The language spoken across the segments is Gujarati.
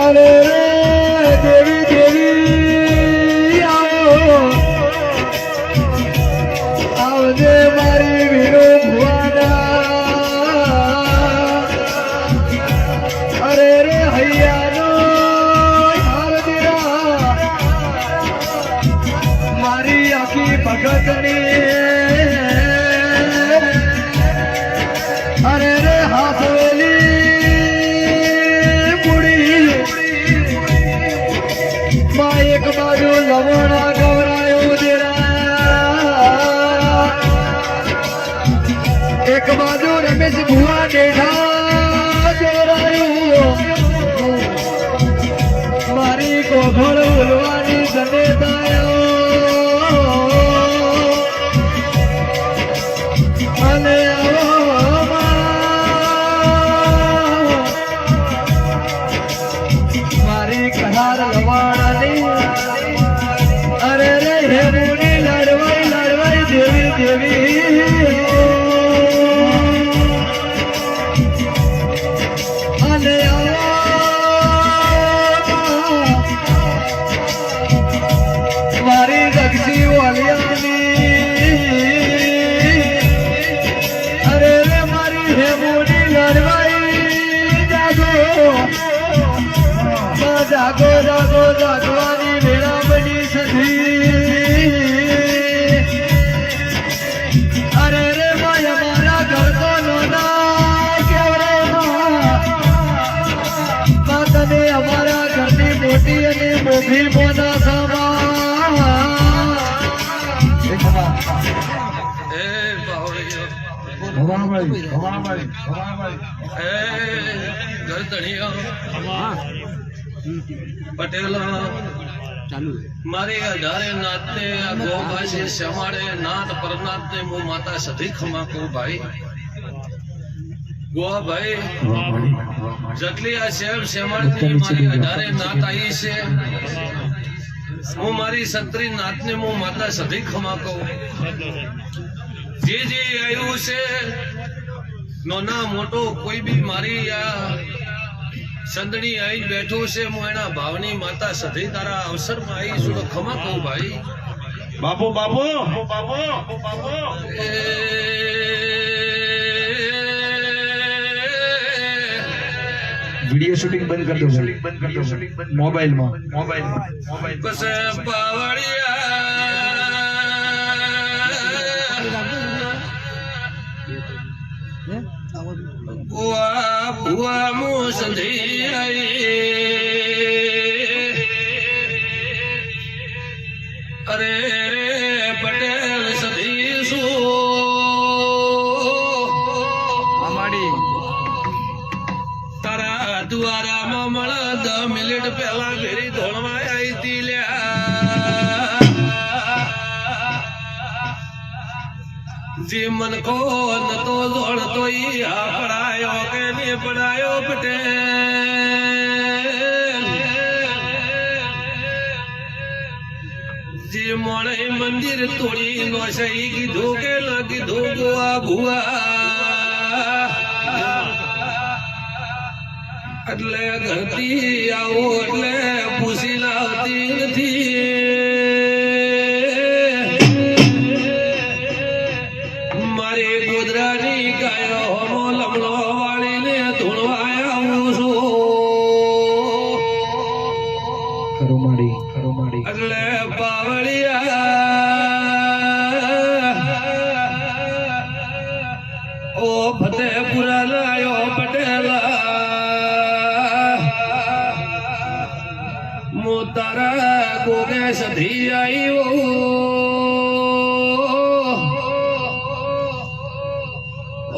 અરે દેવી દેવી આવજે મારી વીરો ભુવાના. અરે રે હૈયાનો હાર દીરા મારી આખી ભગતની. અરે રે હાથવેલી બુડી માં એક બાજુ લવણા ગવરાયો દેરા, એક બાજુ રમેશ ભુવા ડેઢા જોરાયું. મારી કોભળ ઉલવાની જનેતાયો અને કહાર લવાણાની. અરે રે હેમુની લડવાઈ લડવાઈ દેવી દેવી અને મારી રક્ષી વાલિયાની. અરે રે મારી હેમુની લડવાઈ જાગો જાગો જાગો જાગવાની વેળા બની સધી. અરે રે ભાઈ અમારા ઘર તો નોના કેવરે માં તને અમારા ઘરની મોટી અને મોભી મોના સામા. પટેલ મારી અઢારે નાતે આ ગોભાષે શમાડે નાત પરનાત ને હું માતા સધી ખમા કહું ભાઈ. ગોવા ભાઈ જેટલી આ શહેર શેમાડતી મારી અઢારે નાત આવી છે, હું મારી સત્રી નાત ને હું માતા સધી ખમા કહું. જે જે આવ્યું છે નાના મોટો કોઈ બી મારી આ સંદણી આઈ બેઠો છે, હું એના ભાવની માતા સધી તારા અવસરમાં આવી છું તો ખમા કહું ભાઈ. બાપુ બાપુ બાપુ બાપુ વિડિયો શૂટિંગ બંધ કરી દો, મોબાઈલમાં બસ પાવડિયા ભુવા ભુવા મું સંધી અરે રે પટેલ સધી શું તારા દ્વારામાં મળે 10 મિનિટ પહેલા ઘેરી ધોળવા આવી હતી લ્યા. જે મન કો નતો દોડતો ઈ આ પડાયો કે ને પડાયો પટેલ. જે મોણે મંદિર તોડી નો સહી કીધું કે ન કીધું ગોવા ભુવા. એટલે ઘરથી આવો એટલે પૂછી લાવતી નથી. મારી ગોદરાની ગાયો હમો લમણો વાળીને ધૂણવાયા હું છું. એટલે પાવડિયા ઓ ફતેપુરા લાયો પટેલા. મો તારા ગોગે સધી આવ્યો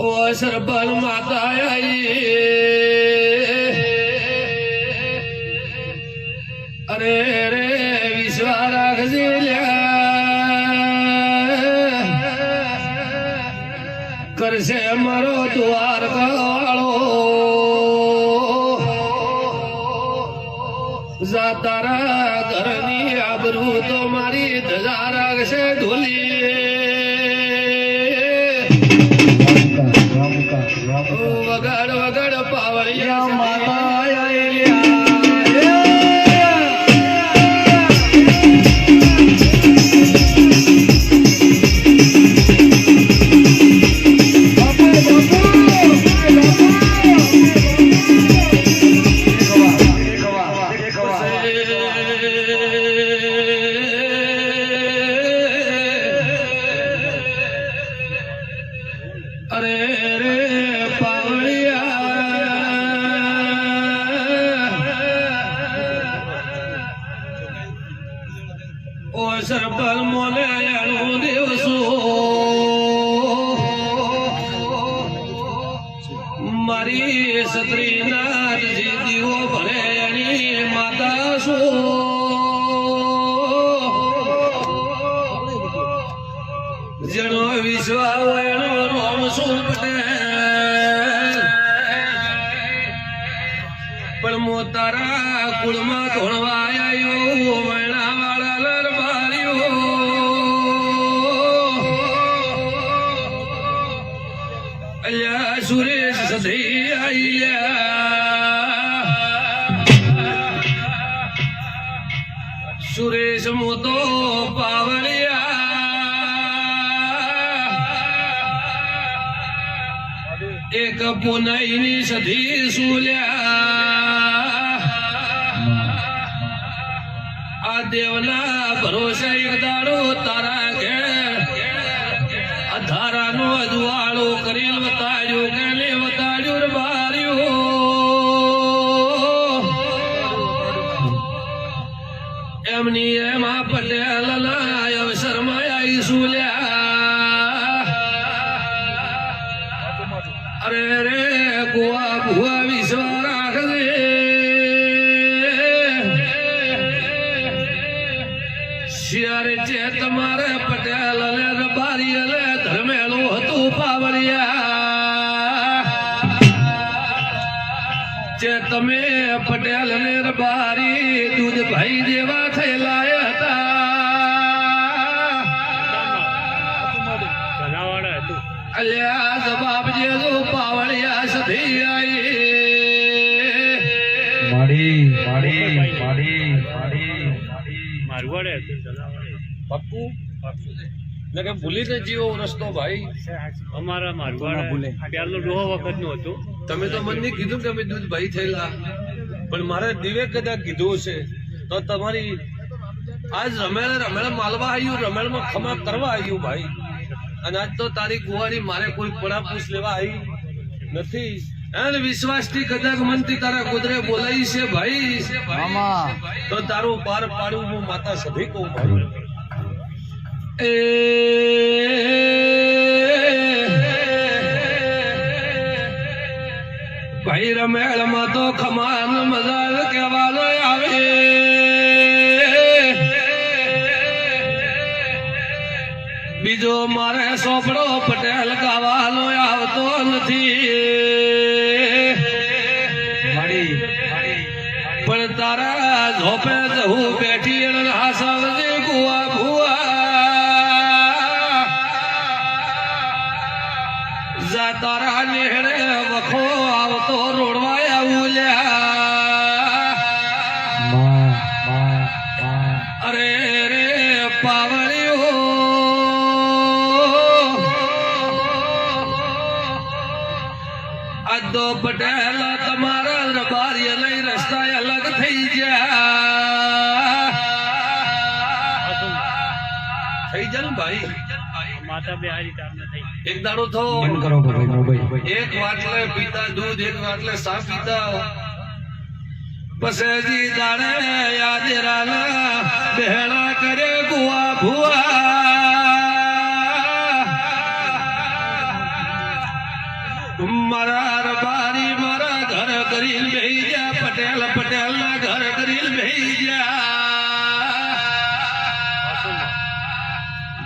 ઓ સરબલ માતા આવી. અરે રે વિશ્વા રાખજે કરશે મારો દ્વારકા વાળો. જા તારા ઘરની આબરૂ તો મારી ધજા રાખશે ઢોલી. વગાડ વગાડ યા માતા આયલા અરે રે પાવળિયા ઓ સરબલ મોલે એનું દિવસો મારી સત્રીનાથ જી દીવો ભરે એની માતા શું જેનો વિશ્વાસ એનો રોમ શું પટેલ પણ મો તારા કુળમાં ધોળવા આવ્યો વૈણા વાળા લરબાર્યો અલ્યા સુરેશ સધી આઈયા સુરેશ મોતો પાવળિયા એક પુનઈની સધી સુલ્યા આ દેવના ભરોસે એક દાડો તારા ઘેર અધારાનો અજવાળો કરી વતાડ્યો કે વતાડ્યો રે બાર્યો એમની એમાં પટેલ ના અવસરમાં આવી સુલ્યા અરે રે ગોવા ભુવા વિશ્વા રાખજે શિયારે છે તમારે પટેલ અને રબારી અને ધર્મેલું હતું પાવળિયા જે તમે પટેલ અને રબારી દૂધ ભાઈ જેવા થયેલા હતા અલ્યા જવાબ જેજો પાવળિયા સધી આઈ માડી માડી માડી માડી મારવાડે પક્કું એટલે કે ભૂલી ને જીવો રસ્તો ભાઈ અમારા મારવાડે પહેલો ડોહો વખત નું હતું તમે તો મને કીધું કે અમે દૂધ ભાઈ થયેલા પણ મારે દિવે કદાચ કીધું છે તો તમારી આજ રમેળ માલવા આવ્યું રમેળમાં ખમા કરવા આવ્યું ભાઈ અને આજ તો તારી ગુવારી મારે કોઈ પડા પૂછ લેવા આવી નથી અને વિશ્વાસથી કદાચ મનથી તારા કુદરે બોલાઈ છે ભાઈ તો તારું પાર પાડવું હું માતા સભી કહું ભાઈ એ ભાઈ રમેળમાં તો ખમાન મજાલ કહેવાનો આવે બીજો મારે સોપડો પટેલ ગાવાનો આવતો નથી પણ તારા ઝોપે હું બેઠી હાસવજે ગુવા ભુવા જા તારા નેહડે વખો આવતો રોડવાયા ઉલ્યા અરે રે પાવળિયો અદો પટેલ તમારા રબારી લઈ રસ્તા અલગ થઈ જા ભાઈ માતા બિહારી તારના થઈ એક દાડો થો બંધ કરો ભાઈ મોબાઈલ એક વાટલે પીતા દૂધ એક વાટલે સા પીતા પસેજી દાડે યાદ રાના બહેણા કરે ગુવા ભુવા મારા રબારી મારા ઘર કરી બેહી જા પટેલ પટેલ ના ઘર કરી બેહી જા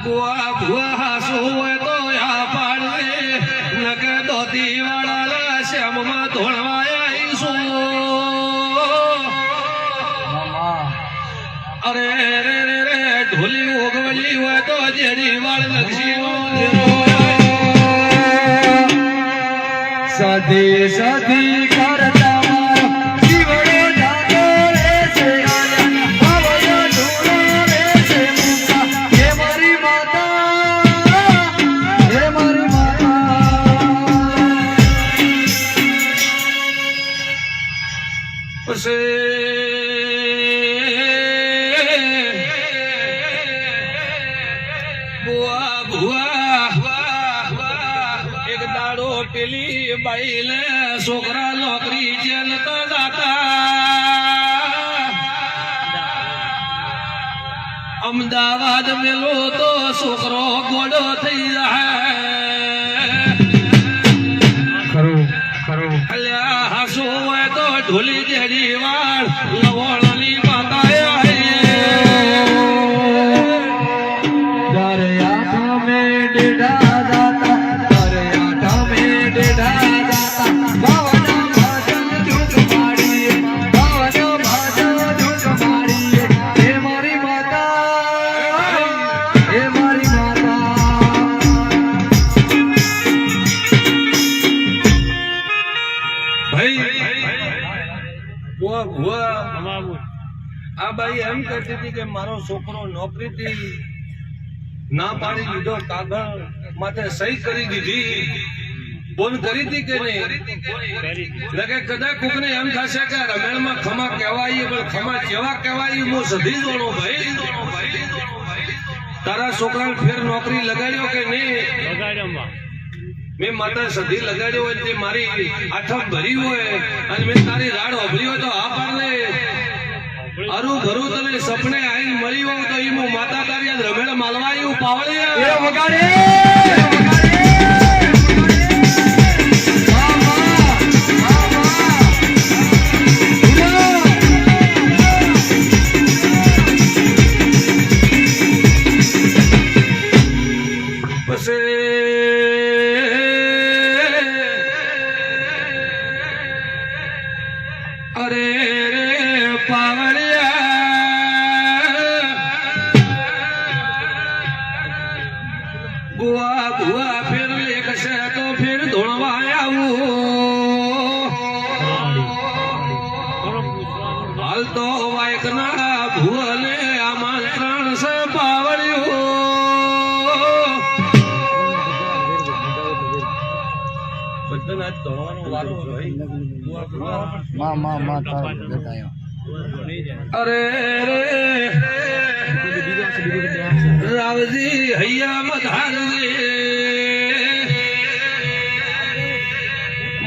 ગુવા ભુવા હાસુ હોય તો યા પાડે નકે ધોતી વાળા શ્યામમાં ધોળવાયા ઈસુ અરે રે રે રે ઢોલી ઓગવલી હોય તો જેડી વાળ લક્ષી સધી સધી કર બુઆ બુઆ એક દાડો પેલી બાઈ લે છોકરા નોકરી જેલ તો દાતા અમદાવાદ મેલો તો છોકરો ગોડો થઈ જાય અલ્યા હાસો હોય તો ઢોલી જેડી વાળ લવણની માતા દરિયા મેં ડેઢા દાતા દરિયા મેં ડેઢા દાતા ભાવના ભાષા ઝૂક માડીએ ભાવના ભાષા ઝૂક માડીએ હે મારી માતા હે મારી માતા ભાઈ બુઆ બુઆ અમારું આ બાઈ એમ કહેતી હતી કે મારો છોકરો નોકરીથી ના પાડી દીધો કાગળ માટે સહી કરી દીધી બોન કરી હતી કે નહીં કરી એટલે કે કદાચ કોકને એમ થશે કે રમેણમાં ખમા કહેવાય પણ ખમા જેવા કહેવાય હું સધી જોડો ભાઈ તારા છોકરાને ફેર નોકરી લગાડ્યો કે નહીં વગાડ્યામાં મેં માતા સધી લગાડ્યો હોય તે મારી આઠમ ભરી હોય અને મેં તારી રાડ ઓભરી હોય તો આ પારને અરું ભરું તને સપને આઈને મળી હોય તો ઈ હું માતા તારી આજ રમેણ માલવાયું પાવળી એ વગાડે અરે રે પાવળિયા બુઆ બુઆ ફેર લેખશે તો ફેર ધોળવા આવું હાલ તો વાયકના ભુવને આમંત્રણ છે પાવળિયું બધાને આજ ધોળવાનો વારો ભાઈ અરે રે રાવજી હૈયા મધારજી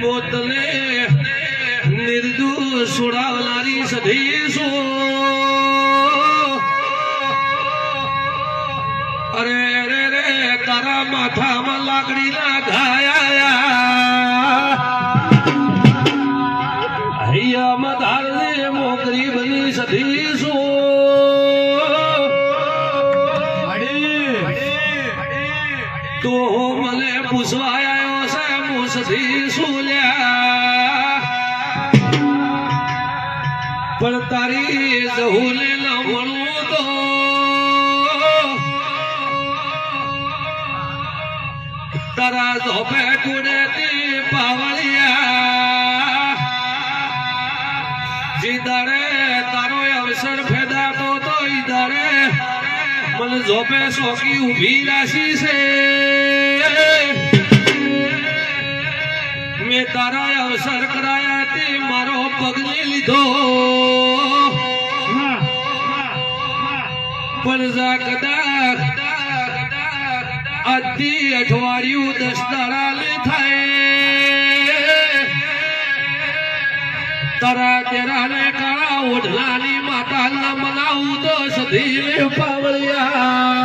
મોતને નિર્દોષ છોડાવનારી સધી અરે રે રે તારા માથામાં લાકડી ના ઘાયા હૈયા મધારજી મોકરી બની સધી તો મને પૂછવા આવ્યો છે મુસથી સુલ્યા પણ તારી જહુને ન મળું તો તારા ધોપે ટુડેતી પાવળિયા જીદારે તારો અવસર ફેદાતો તો ઈદારે મને જોપે સોકી ઉભી રાશી છે મેં તારા અવસર કરાયા તે મારો પગને લીધો પણ જા કદાચ આજથી અઠવાડિયું 10 દાડા લે થાય તારા તેરાને કાળા ઓઢલાની માતા મનાવું તો સધી પાવળિયા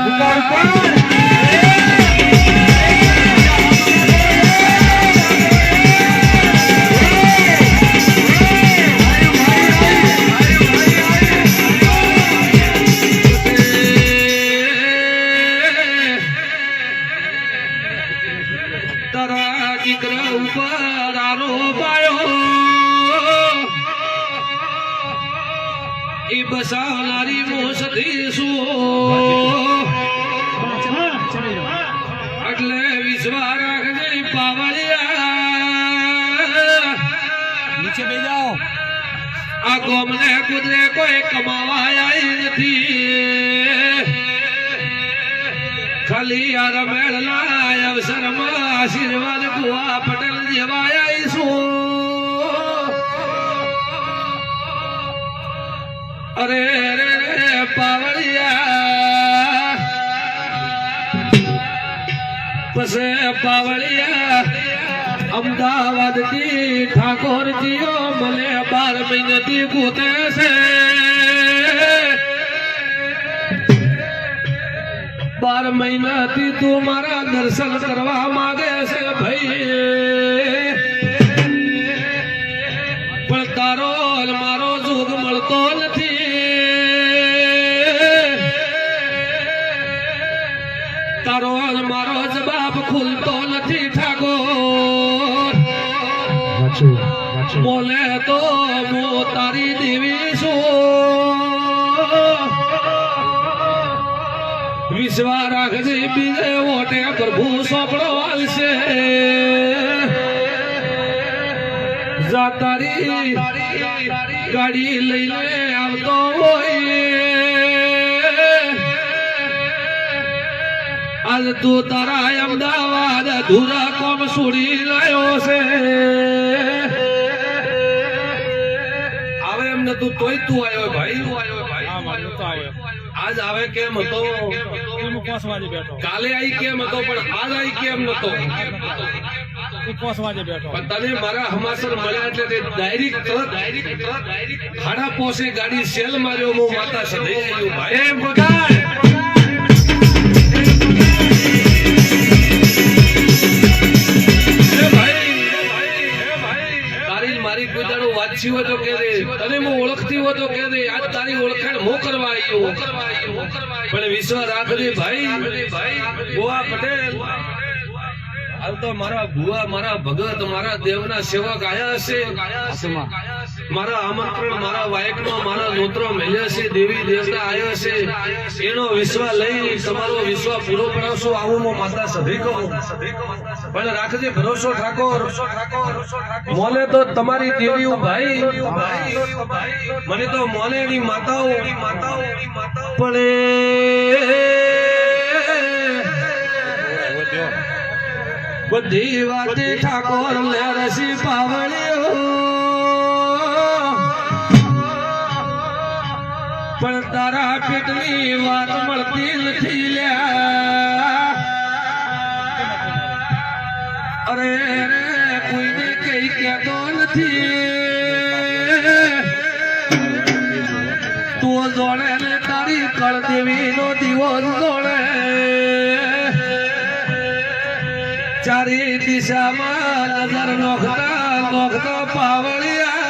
તારા દીકરા ઉપર આરોપાયો ઈ બસાવનારી મોસથી એટલે વિશ્વાસ રાખજે પાવળિયા નીચે બેસી જાઓ આ ગોમને કુદરે કોઈ કમાવા આવી નથી ખાલી આ રમેળના અવસરમાં આશીર્વાદ કુવા પટેલ જેવા આવીશું અરે રે પાવળિયા પછી પાવળિયા અમદાવાદ થી ઠાકોરજીઓ મને 12 મહિનાથી ગોતે છે 12 મહિનાથી તું મારા દર્શન કરવા માંગે છે ભાઈ પણ તારો મારો જોગ મળતો નથી તારો મારો જવાબ ખુલતો નથી ઠાકોર બોલે તો હું તારી દેવી છું વિશ્વા રાખજે બીજે ઓટે પ્રભુ સોપડો હાલશે જા તારી ગાડી લઈને આવતો હોય આજ તું તારા અમદાવાદ અધૂરા કોમ છોડી લાયો છે આવે એમ નતું તોય તું આવ્યો ભાઈ આજ આવે કેમ હતો કાલે આવી કેમ હતો પણ આજ આવી કેમ નતો પણ તને મારા હમાસર મળ્યા એટલે તે ડાયરેક્ટ ખાડા પોસે ગાડી સેલ માર્યો હું માતા સધી ગયો ભાઈ એમ બગાડ મારી કોઈ દાડો વાંચી હોય તો કે દે તને હું ઓળખતી હોય તો કે દે આજ તારી ઓળખાણ હું કરવા આવ્યો પણ વિશ્વાસ રાખજે ભાઈ ગોવા પટેલ હાલ તો મારા ભુવા મારા ભગત મારા દેવના સેવક આયા હશે મારા આમંત્રણ મારા વાયકમાં મારા નોત્રો મળ્યા છે દેવી દેવતા આવ્યા છે એનો વિશ્વાસ લઈ તમારો વિશ્વાસ પૂરો કરાવશો આવું હું માતા સધી કહું પણ રાખજે ભરોસો ઠાકોર મોલે તો તમારી દેવી ભાઈ મને તો મોલે ની માતાઓ પણ બધી વાતે ઠાકોર લે રસી પાવળ્યો પણ તારા પેટની વાત મળતી નથી લ્યા અરે કોઈને કઈ કહેતો નથી તું જોડે ને તારી કળદેવી નો દીવો જોડે ચારે દિશામાં નજર નોખતા પાવળિયા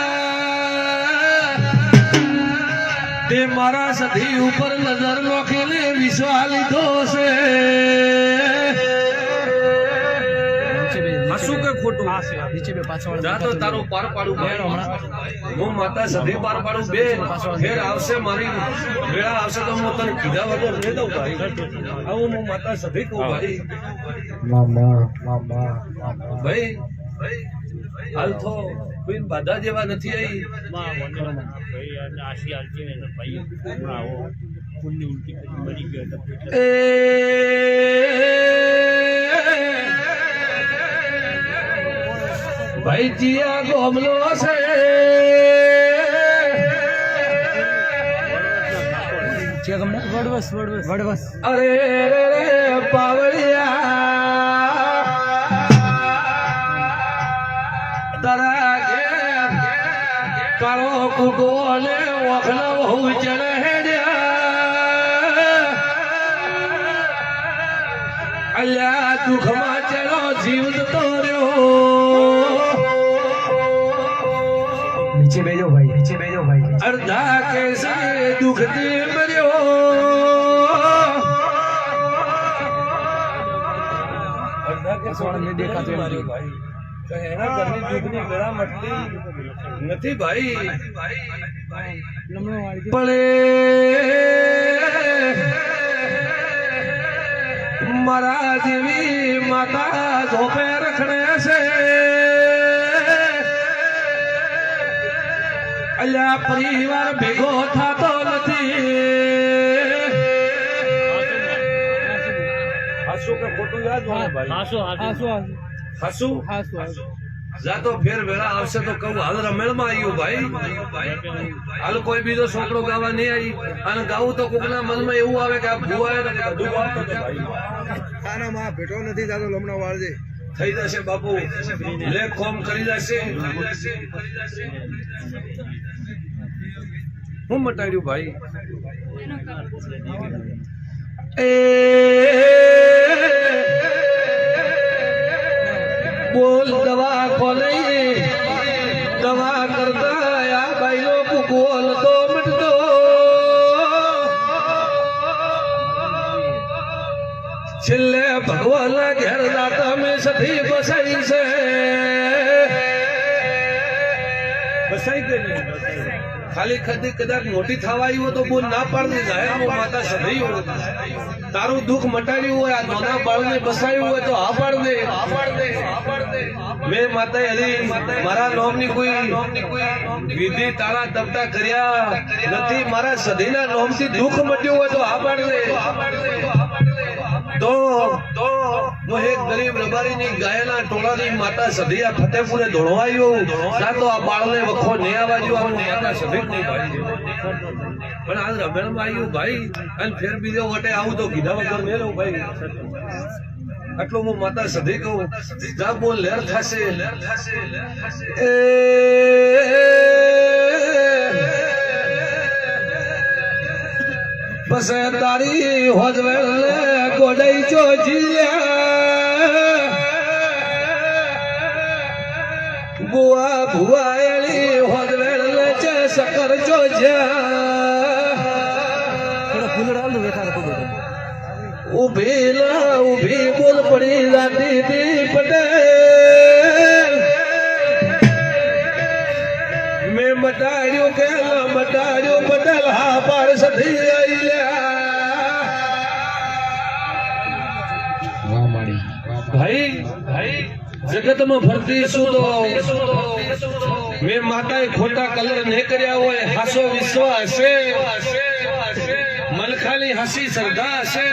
તે મારા સધી ઉપર નજર નોખીને વિશ્વાસ લીધો છે શું કે ખોટું જા તો તારું પાર પાડું હું માતા સધી પાર પાડું બે ફેર આવશે મારી વેળા આવશે તો હું તને કીધા વગર લઈ દઉં ભાઈ આવું હું માતા સધી કહું ભાઈ ભાઈ હાલ તો કોઈ બાધા જેવા નથી આવી ભાઈ જીયા ગોમલો છે અરે પાવળિયા તારા ઘેર કાળો કુટો અને ઓખલા બહુ ચડે હેડ્યા અલ્યા દુઃખમાં ચડો જીવ જતો રહ્યો નીચે બેજો ભાઈ અડધા કેસે દુઃખથી મર્યો અડધા કેસ દેખાતો ભાઈ એના ઘરની દુઃખની ગળા મટતી નથી ભાઈ પણ મારા જેવી માતા ઝોપે રખડે છે અલ્યા પરિવાર ભેગો થતો નથી હાસુ કે ખોટું યાદ હોય ભાઈ હાસુ જા તો ફેર વેળા આવશે તો કહું હાલ રમેળમાં આવ્યું ભાઈ હાલ કોઈ બીજો છોકરો ગાવા નહીં આવી અને ગાવું તો કોકના મનમાં એવું આવે કે આ ભુવાએ ને બધું ગાવતો હતો ભાઈ આનામાં ભેટો નથી થતો લમણા વાળજે થઈ જશે બાપુ લેખ કોમ કરી જશે હું મટાડ્યું ભાઈ બોલ દવા ખોલે દવા કરતા આ ભાઈઓ બોલ તો મટતો છેલ્લે ભગવાન ઘેર દાતા મેં સધી બસાઈ છે બસાઈ કે ખાલી ખદી કદાચ મોટી થવા આવ્યો તો બોલ ના પાડતી જાહેરમાં માતા સધી હોય તારું દુઃખ મટાડ્યું હોય આ નાના બાળને બસાયું હોય તો આ પાડ દે મેં માતા હરી મારા નોમની કોઈ વિધિ તારા તપતા કર્યા નથી મારા સધીના નોમથી દુઃખ મટ્યું હોય તો આ પાડ દે તો હું એક ગરીબ રબારીની ગાયના ટોળાની માતા સધી આ ફતેપુરે દોડવાયો ના તો આ બાળને વખો નહીં આવવા જો માતા સધી જ નહીં ભાઈ પણ આ રમેણમાં આવ્યું ભાઈ અને ફેર બીજો વટે આવું તો કીધા વગર નહીં રહું ભાઈ આટલું હું માતા સધી કહું જા બોલ લેર થશે બસ તારી હોજવેલ ગોડાઈ જો જીયા બુઆ ભુવાયલી હોજવેલ છે સકર જો ઉભી બોલ પડી જાતી તી પટેલ મેં મટાડ્યું કે મટાડ્યું પટેલ હા પાડ સધી ભાઈ જગતમાં ફરતી શું તો મેં માતાએ ખોટા કલર નહીં કર્યા હોય હાસો વિશ્વાસ હશે મલખાની હસી શ્રદ્ધા હશે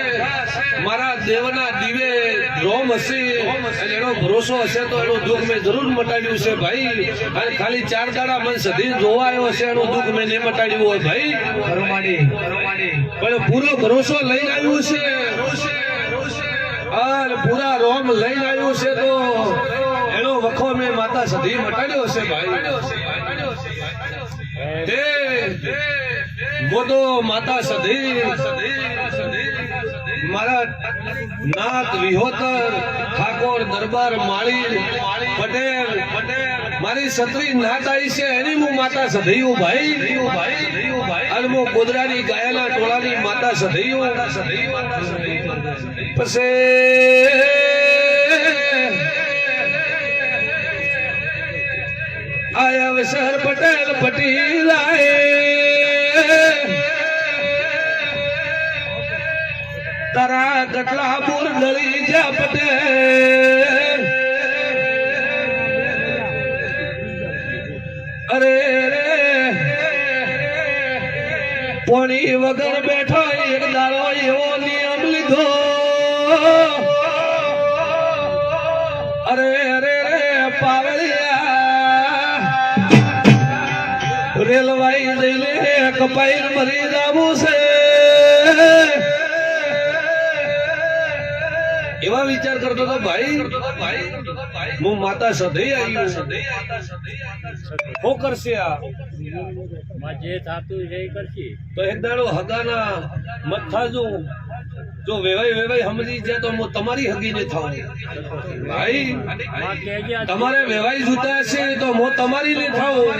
મારા દેવના દીવે રોમ હશે અને એનો ભરોસો હશે તો એનું દુઃખ મેં જરૂર મટાડ્યું છે ભાઈ અને ખાલી 4 દાડા મન સધી જોવા આવ્યો છે એનું દુઃખ મેં નહીં મટાડ્યું હોય ભાઈ પણ પૂરો ભરોસો લઈને આવ્યું છે અને પૂરા રોમ લઈને આવ્યું છે તો એનો વખો મેં માતા સધી મટાડ્યો છે ભાઈ મોટો માતા સધી મારા નાથ વિહોતર ઠાકોર દરબાર માળી પટેલ મારી સત્રી નાત આવી છે એની હું માતા સધૈયું ભાઈ અને હું ગોધરાની ગાયના ટોળાની માતા સધૈયું પછી આયા વિસર પટેલ પટેલ તારા ગટલા બોર ડળી જા પટેલ અરે પોણી વગર બેઠો એક દાડો એવો નિયમ લીધો અરે પાવળિયા રેલવાઈ જઈને કપાઈ મરી જાવું છે એવા વિચાર કરતો હતો ભાઈ હું માતા સધી આવ્યું શું કરશે આ જે થતું છે એ કરશે તો એક દાડો હગાના મથા જો વેવાઈ સમજી જાય તો હું તમારી હગી ને થાઉં ભાઈ તમારે વેવાઈ જૂતા હશે તો હું તમારી ને થાઉં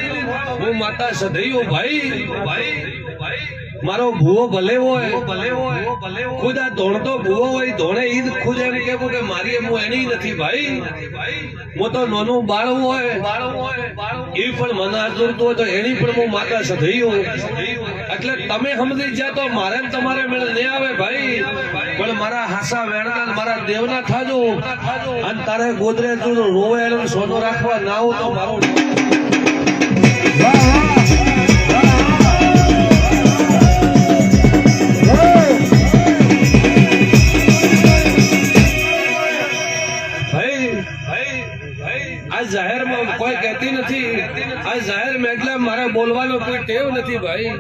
હું માતા સધૈયો ભાઈ મારો ભૂવો ભલે હોય ખુદ આ ધોણતો ભૂવો હોય ધોણે ઈદ ખુદ એમ કેવું કે મારી હું એની નથી ભાઈ હું તો નાનું બાળું હોય એ પણ મને આદરતું હોય તો એની પણ હું માતા સધૈયો એટલે તમે સમજી જાય તો મારે તમારે મેળ નહીં આવે ભાઈ પણ મારા હાસા વેણના મારા દેવના થાજો અને તારે ગોદરે તું રોવે સોનો રાખવા ના આવું તો મારો જાહેરમાં આ જાહેર મેટલે મારે બોલવાનો કોઈ ટેવ નથી ભાઈ.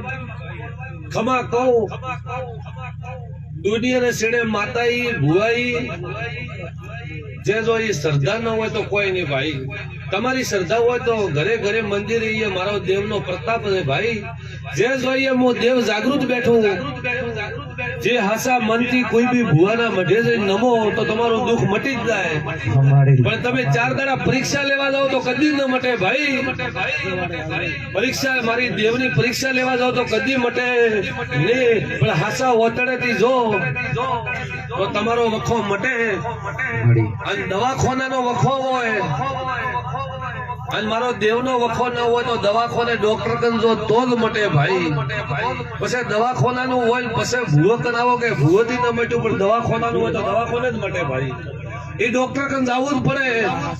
ખમા કહું, દુનિયાને છેડે માતાઈ ભુવાઈ જે જો એ શ્રદ્ધા ન હોય તો કોઈ નહીં ભાઈ. તમારી શ્રદ્ધા હોય તો ઘરે ઘરે મંદિર એ મારો દેવનો પ્રતાપ છે ભાઈ. જે જોઈએ હું દેવ જાગૃત બેઠું. જે હાસા મનથી કોઈ બી ભુવાના મઢે જઈને નમો તો તમારું દુઃખ મટી જ જાય. પણ તમે 4 દાડા પરીક્ષા લેવા જાઓ તો કદી ન મટે ભાઈ. પરીક્ષા મારી દેવની પરીક્ષા લેવા જાઓ તો કદી મટે નહીં. પણ હાસા ઓતડેથી જો તો તમારો વખો મટે. અને દવાખાનાનો વખો હોય અને મારો દેવનો વખો ન હોય તો દવાખાને ડોક્ટર કન જો તો જ મટે ભાઈ. પછી દવાખાનાનું હોય પછી ભૂવો કન આવો કે ભૂવોથી ન મટ્યું પણ દવાખાનાનું હોય તો દવાખાને જ મટે ભાઈ. એ ડોક્ટર કન જવું જ પડે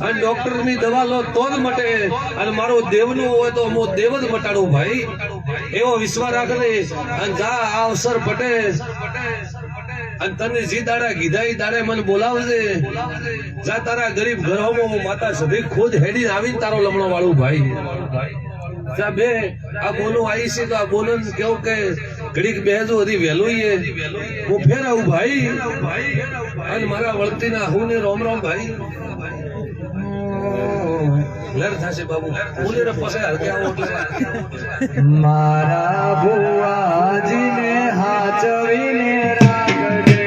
અને ડોક્ટર ની દવા લો તો જ મટે. અને મારો દેવનું હોય તો હું દેવ જ મટાડું ભાઈ. એવો વિશ્વાસ રાખે અને જા આ અવસર પટે અને તને જે દાડા કીધા એ દાડે મને બોલાવજે. જા તારા ગરીબ ઘરોમાં હું માતા સભી ખુદ હેડી આવીને તારો લમણો વાળું ભાઈ. જા બે આ બોલું આવી છે તો આ બોલો કેવું કે ઘડીક બેહજો હજી વહેલું હું ફેર આવું ભાઈ. અને મારા વળતી ના હું ને રોમ રોમ ભાઈ. લર થશે બાબુ બોલે રે પછી હરકે આવો એટલે મારા ભુવાજીને હાચવીને રાખજે.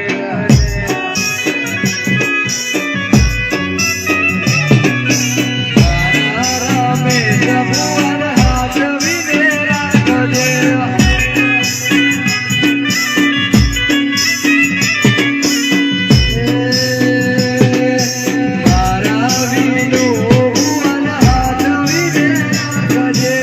મારા રમેશ ભુવાને હાચવીને રાખજે. મારા વિનુ ભુવાને હાચવીને રાખજે.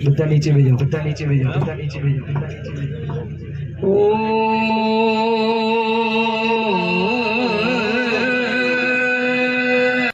બધા નીચે બેજો, બધા નીચે બેજો, બધા નીચે બેજો, બધા નીચે બેજો. ઓ